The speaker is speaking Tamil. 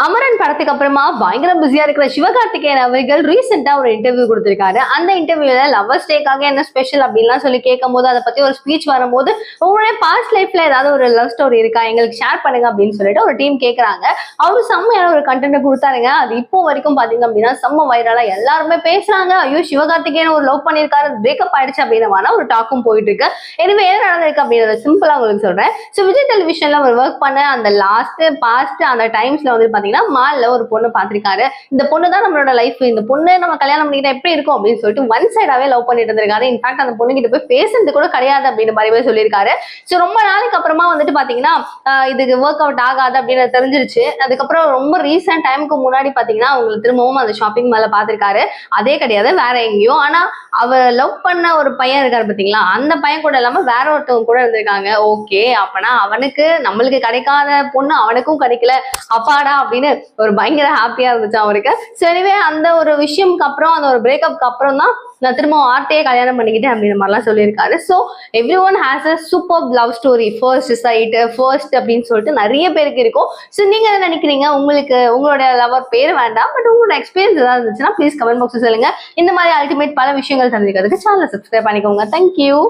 அமரன் படத்துக்கு அப்புறமா பயங்கர பிஸியா இருக்கிற சிவகார்த்திகேயன் அவர்கள் ரீசெண்டா ஒரு இன்டர்வியூ கொடுத்திருக்காரு. அந்த இன்டர்வியூல லவ்வர்ஸ் டேக்காக என்ன ஸ்பெஷல் அப்படின்லாம் சொல்லி கேட்கும் போது அதை பத்தி ஒரு ஸ்பீச் வரும்போது உங்களுடைய பாஸ்ட் லைஃப்ல ஏதாவது ஒரு லவ் ஸ்டோரி இருக்கா, எங்களுக்கு ஷேர் பண்ணுங்க அப்படின்னு சொல்லிட்டு ஒரு டீம் கேட்கறாங்க. அவரு செம்மையான ஒரு கண்டென்ட் கொடுத்தாருங்க. அது இப்போ வரைக்கும் பாத்தீங்க அப்படின்னா செம்ம வைரலா எல்லாருமே பேசுறாங்க. ஐயோ, சிவகார்த்திகேயன் ஒரு லவ் பண்ணிருக்காரு, பிரேக்கப் ஆயிடுச்சு அப்படின்னு ஒரு டாக்கும் போயிட்டு இருக்கு. எனவே என்ன நடந்திருக்கு அப்படின்றத சிம்பிளா உங்களுக்கு சொல்றேன். ஸோ விஜய் டெலிவிஷன்ல அவர் ஒர்க் பண்ண அந்த பாஸ்ட் அந்த டைம்ஸ்ல வந்து பாத்தீங்கன்னா மால்ல ஒரு பொண்ணு பாத்திருக்காரு. இந்த பொண்ணு தான் நம்மளோட லைஃப், இந்த பொண்ணு நம்ம கல்யாணம் பண்ணிக்கிட்டா எப்படி இருக்கும் அப்படின்னு சொல்லிட்டு ஒன் சைடாவே லவ் பண்ணிட்டு இருந்திருக்காரு. இன்ஃபேக்ட் அந்த பொண்ணு கிட்ட போய் பேசுறது கூட கிடையாது அப்படின்ற மாதிரி சொல்லியிருக்காரு. ஸோ ரொம்ப நாளைக்கு அப்புறமா வந்துட்டு பாத்தீங்கன்னா இதுக்கு ஒர்க் அவுட் ஆகாது அப்படின்னு தெரிஞ்சிருச்சு. அதுக்கப்புறம் ரொம்ப ரீசெண்ட் டைமுக்கு முன்னாடி பாத்தீங்கன்னா அவங்களுக்கு திரும்பவும் அந்த ஷாப்பிங் மேல பாத்திருக்காரு. அதே கிடையாது, வேற எங்கேயோ. ஆனா அவ லவ் பண்ண ஒரு பையன் இருக்காரு பாத்தீங்களா, அந்த பையன் கூட இல்லாம வேற ஒருத்தவங்க கூட இருந்திருக்காங்க. ஓகே, அப்பனா அவனுக்கு நம்மளுக்கு கிடைக்காத பொண்ணு அவனுக்கும் கிடைக்கல, அப்பாடா அப்படின்னு ஒரு பயங்கர ஹாப்பியா இருந்துச்சு அவருக்கு. ஸோ எனிவே அந்த ஒரு விஷயம்க்கு அப்புறம், அந்த ஒரு பிரேக்கப்க்கு அப்புறம் தான் நான் திரும்ப ஆர்ட்டையே கல்யாணம் பண்ணிக்கிட்டேன் அப்படின்ற மாதிரிலாம் சொல்லியிருக்காரு. So every one has a super love story, first sight, first அப்படின்னு சொல்லிட்டு நிறைய பேருக்கு இருக்கும். ஸோ நீங்க என்ன நினைக்கிறீங்க? உங்களுக்கு உங்களோட லவர் பேர் வேண்டாம், பட் உங்களோட எக்ஸ்பீரியன்ஸ் ஏதாவது இருந்துச்சுன்னா ப்ளீஸ் கமெண்ட் பாக்ஸ் சொல்லுங்க. இந்த மாதிரி அல்டிமேட் பல விஷயங்கள் தெரிஞ்சுக்கிறதுக்கு சேனலை சப்ஸ்கிரைப் பண்ணிக்கோங்க. தேங்க்யூ.